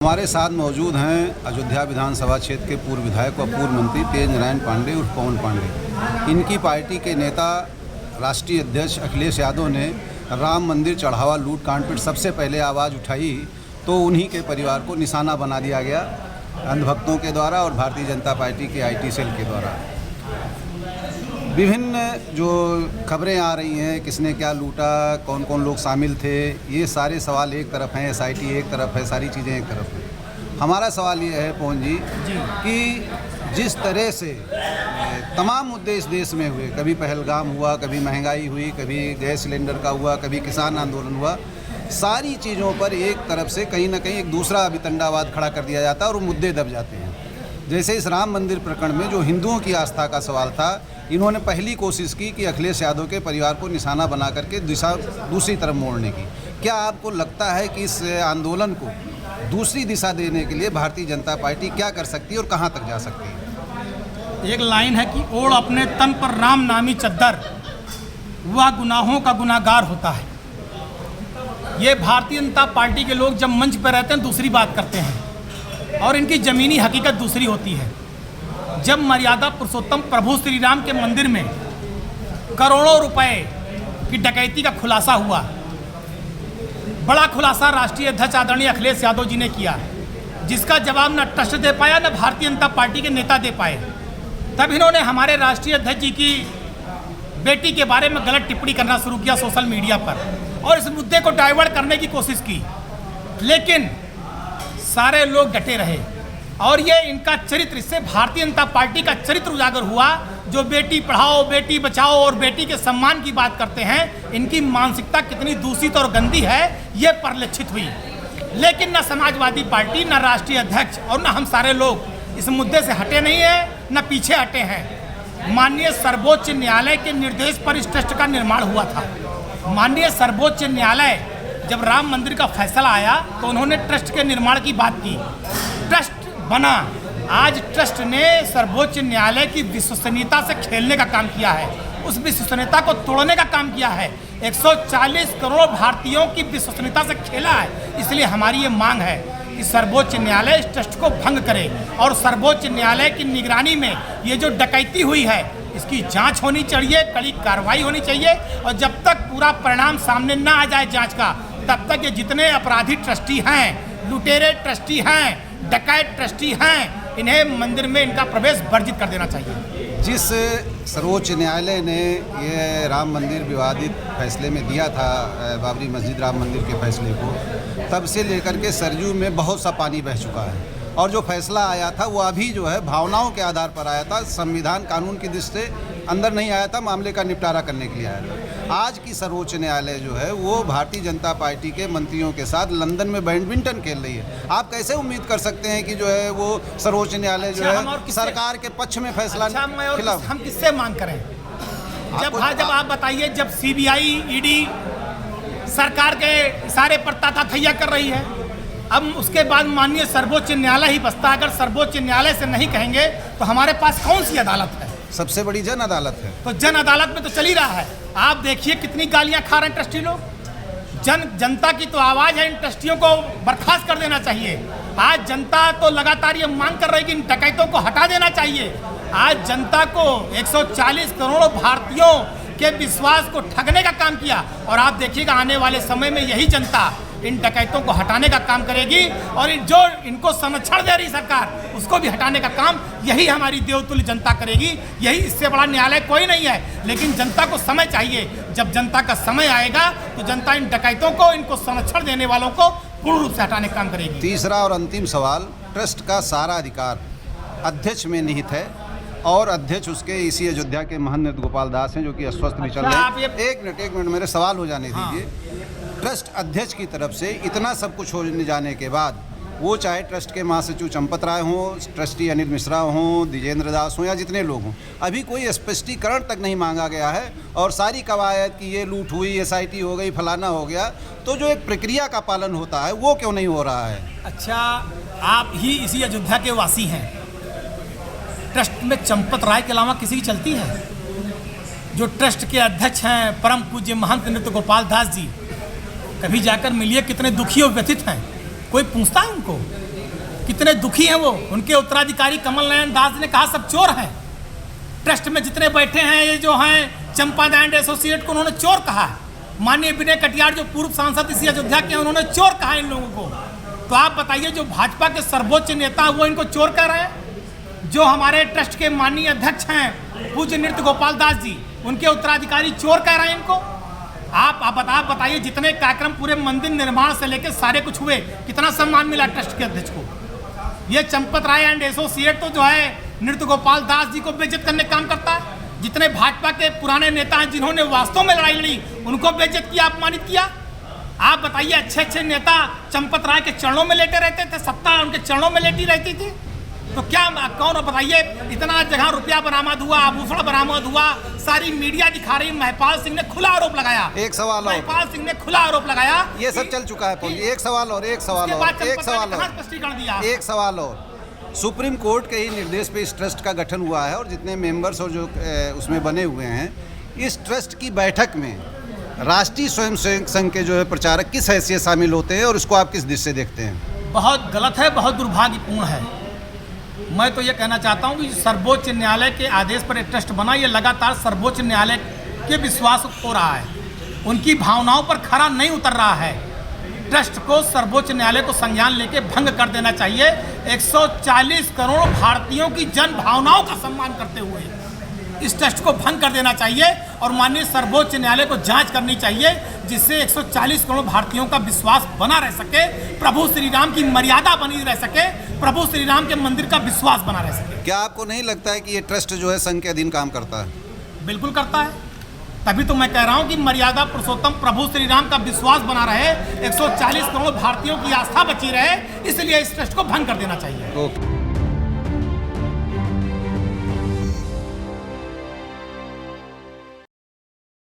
हमारे साथ मौजूद हैं अयोध्या विधानसभा क्षेत्र के पूर्व विधायक व पूर्व मंत्री तेज नारायण पांडे उर्फ पवन पांडे। इनकी पार्टी के नेता राष्ट्रीय अध्यक्ष अखिलेश यादव ने राम मंदिर चढ़ावा लूट कांड पर सबसे पहले आवाज़ उठाई तो उन्हीं के परिवार को निशाना बना दिया गया अंधभक्तों के द्वारा और भारतीय जनता पार्टी के IT सेल के द्वारा। विभिन्न जो खबरें आ रही हैं, किसने क्या लूटा, कौन कौन लोग शामिल थे, ये सारे सवाल एक तरफ हैं, SIT एक तरफ है, सारी चीज़ें एक तरफ हैं। हमारा सवाल ये है पवन जी कि जिस तरह से तमाम मुद्दे इस देश में हुए, कभी पहलगाम हुआ, कभी महंगाई हुई, कभी गैस सिलेंडर का हुआ, कभी किसान आंदोलन हुआ, सारी चीज़ों पर एक तरफ से कहीं ना कहीं एक दूसरा वितंडावाद खड़ा कर दिया जाता है और मुद्दे दब जाते हैं। जैसे इस राम मंदिर प्रकरण में जो हिंदुओं की आस्था का सवाल था, इन्होंने पहली कोशिश की कि अखिलेश यादव के परिवार को निशाना बना करके दिशा दूसरी तरफ मोड़ने की। क्या आपको लगता है कि इस आंदोलन को दूसरी दिशा देने के लिए भारतीय जनता पार्टी क्या कर सकती है और कहां तक जा सकती है? एक लाइन है कि ओढ़ अपने तन पर राम नामी चद्दर, वह गुनाहों का गुनाहगार होता है। ये भारतीय जनता पार्टी के लोग जब मंच पर रहते हैं दूसरी बात करते हैं और इनकी ज़मीनी हकीकत दूसरी होती है। जब मर्यादा पुरुषोत्तम प्रभु श्री राम के मंदिर में करोड़ों रुपए की डकैती का खुलासा हुआ, बड़ा खुलासा राष्ट्रीय अध्यक्ष आदरणीय अखिलेश यादव जी ने किया, जिसका जवाब न ट्रस्ट दे पाया न भारतीय जनता पार्टी के नेता दे पाए। तब इन्होंने हमारे राष्ट्रीय अध्यक्ष जी की बेटी के बारे में गलत टिप्पणी करना शुरू किया सोशल मीडिया पर और इस मुद्दे को डाइवर्ट करने की कोशिश की, लेकिन सारे लोग डटे रहे और ये इनका चरित्र, इससे भारतीय जनता पार्टी का चरित्र उजागर हुआ। जो बेटी पढ़ाओ, बेटी बचाओ और बेटी के सम्मान की बात करते हैं, इनकी मानसिकता कितनी दूषित और गंदी है ये परिलक्षित हुई। लेकिन न समाजवादी पार्टी, न राष्ट्रीय अध्यक्ष और न हम सारे लोग इस मुद्दे से हटे नहीं हैं, न पीछे हटे हैं। माननीय सर्वोच्च न्यायालय के निर्देश पर इस ट्रस्ट का निर्माण हुआ था। माननीय सर्वोच्च न्यायालय जब राम मंदिर का फैसला आया तो उन्होंने ट्रस्ट के निर्माण की बात की, ट्रस्ट बना। आज ट्रस्ट ने सर्वोच्च न्यायालय की विश्वसनीयता से खेलने का काम किया है, उस विश्वसनीयता को तोड़ने का काम किया है। 140 करोड़ भारतीयों की विश्वसनीयता से खेला है। इसलिए हमारी ये मांग है कि सर्वोच्च न्यायालय इस ट्रस्ट को भंग करे और सर्वोच्च न्यायालय की निगरानी में ये जो डकैती हुई है इसकी जांच होनी चाहिए, कड़ी कार्रवाई होनी चाहिए और जब तक पूरा परिणाम सामने ना आ जाए जांच का, तब तक ये जितने अपराधी ट्रस्टी हैं, लुटेरे ट्रस्टी हैं, डकैत ट्रस्टी हैं, इन्हें मंदिर में इनका प्रवेश वर्जित कर देना चाहिए। जिस सर्वोच्च न्यायालय ने ये राम मंदिर विवादित फैसले में दिया था, बाबरी मस्जिद राम मंदिर के फैसले को, तब से लेकर के सरयू में बहुत सा पानी बह चुका है और जो फैसला आया था वो अभी जो है भावनाओं के आधार पर आया था, संविधान कानून की दृष्टि से अंदर नहीं आया था, मामले का निपटारा करने के लिए आया था। आज की सर्वोच्च न्यायालय जो है वो भारतीय जनता पार्टी के मंत्रियों के साथ लंदन में बैडमिंटन खेल रही है। आप कैसे उम्मीद कर सकते हैं कि जो है वो सर्वोच्च न्यायालय जो है सरकार के पक्ष में फैसला खिलाफ? हम किससे मांग करें? जब आप बताइए, जब CBI ED सरकार के इशारे पर ताता थैया कर रही है, अब उसके बाद माननीय सर्वोच्च न्यायालय ही बसता। अगर सर्वोच्च न्यायालय से नहीं कहेंगे तो हमारे पास कौन सी अदालत है? सबसे बड़ी जन अदालत है। तो जन अदालत में तो चल ही रहा है। आप देखिए कितनी गालियां खा रहे हैं ट्रस्टी लोग। जनता की तो आवाज़ है, इन ट्रस्टियों को बर्खास्त कर देना चाहिए। आज जनता तो लगातार ये मांग कर रही है कि इन डकैतों को हटा देना चाहिए। आज जनता को 140 करोड़ भारतीयों के विश्वास को ठगने का काम किया और आप देखिएगा आने वाले समय में यही जनता इन डकैतों को हटाने का काम करेगी और जो इनको संरक्षण दे रही सरकार उसको भी हटाने का काम यही हमारी देवतुल्य जनता करेगी। यही, इससे बड़ा न्यायालय कोई नहीं है। लेकिन जनता को समय चाहिए, जब जनता का समय आएगा तो जनता इन डकैतों को, इनको संरक्षण देने वालों को पूर्ण रूप से हटाने का काम करेगी। तीसरा और अंतिम सवाल, ट्रस्ट का सारा अधिकार अध्यक्ष में निहित है और अध्यक्ष उसके इसी अयोध्या के महंत नृत्य गोपाल दास हैं जो कि अस्वस्थ भी चल रहे हैं। एक मिनट मेरे सवाल हो जाने दीजिए। ट्रस्ट अध्यक्ष की तरफ से इतना सब कुछ होने जाने के बाद वो चाहे ट्रस्ट के महासचिव चंपत राय हों, ट्रस्टी अनिल मिश्रा हों, द्विजेंद्र दास हों या जितने लोग हों, अभी कोई स्पष्टीकरण तक नहीं मांगा गया है और सारी कवायद कि ये लूट हुई, SIT हो गई, फलाना हो गया, तो जो एक प्रक्रिया का पालन होता है वो क्यों नहीं हो रहा है? अच्छा, आप ही इसी अयोध्या के वासी हैं। ट्रस्ट में चंपत राय के अलावा किसी की चलती है? जो ट्रस्ट के अध्यक्ष हैं परम पूज्य महंत नृत्य गोपाल दास जी, कभी जाकर मिलिए, कितने दुखी और व्यथित हैं। कोई पूछता है उनको? कितने दुखी हैं वो। उनके उत्तराधिकारी कमल नयन दास ने कहा सब चोर हैं। ट्रस्ट में जितने बैठे हैं ये जो हैं चंपादास एंड एसोसिएट को उन्होंने चोर कहा। माननीय विनय कटियार जो पूर्व सांसद इसी अयोध्या के हैं उन्होंने चोर कहा इन लोगों को। तो आप बताइए जो भाजपा के सर्वोच्च नेता वो इनको चोर कह रहे हैं। जो हमारे ट्रस्ट के माननीय अध्यक्ष हैं पूज्य नृत्य गोपाल दास जी, उनके उत्तराधिकारी चोर कह रहे हैं इनको। आप बताइए जितने कार्यक्रम पूरे मंदिर निर्माण से लेकर सारे कुछ हुए, कितना सम्मान मिला ट्रस्ट के अध्यक्ष को। ये चंपत राय एंड एसोसिएट तो जो है नृत्य गोपाल दास जी को बेइज्जत करने का काम करता है। जितने भाजपा के पुराने नेता हैं जिन्होंने वास्तव में लड़ाई लड़ी उनको बेइज्जत किया, अपमानित किया। आप बताइए अच्छे नेता चंपत राय के चरणों में लेटे रहते थे, सत्ता उनके चरणों में लेटी रहती थी। तो क्या कौन बताइए इतना जगह रुपया बरामद हुआ, आभूषण बरामद हुआ, सारी मीडिया दिखा रही। महिपाल सिंह ने खुला आरोप लगाया। एक सवाल और, महिपाल सिंह ने खुला आरोप लगाया। ये सब चल चुका है। एक सवाल और सुप्रीम कोर्ट के ही निर्देश पे इस ट्रस्ट का गठन हुआ है और जितने मेंबर्स और जो उसमें बने हुए हैं, इस ट्रस्ट की बैठक में राष्ट्रीय स्वयंसेवक संघ के जो है प्रचारक किस हैसियत शामिल होते हैं और उसको आप किस दृष्टि से देखते हैं? बहुत गलत है, बहुत दुर्भाग्यपूर्ण है। मैं तो ये कहना चाहता हूँ कि सर्वोच्च न्यायालय के आदेश पर एक ट्रस्ट बना, ये लगातार सर्वोच्च न्यायालय के विश्वास खो रहा है, उनकी भावनाओं पर खरा नहीं उतर रहा है। ट्रस्ट को सर्वोच्च न्यायालय को संज्ञान लेके भंग कर देना चाहिए। 140 करोड़ भारतीयों की जन भावनाओं का सम्मान करते हुए इस ट्रस्ट को भंग कर देना चाहिए और माननीय सर्वोच्च न्यायालय को जांच करनी चाहिए, जिससे 140 करोड़ भारतीयों का विश्वास बना रह सके, प्रभु श्री राम की मर्यादा बनी रह सके, प्रभु श्री राम के मंदिर का विश्वास बना रह सके। क्या आपको नहीं लगता है कि ये ट्रस्ट जो है संघ के अधीन काम करता है? बिल्कुल करता है, तभी तो मैं कह रहा हूं कि मर्यादा पुरुषोत्तम प्रभु श्री राम का विश्वास बना रहे, 140 करोड़ भारतीयों की आस्था बची रहे, इसलिए इस ट्रस्ट को भंग कर देना चाहिए। ओके।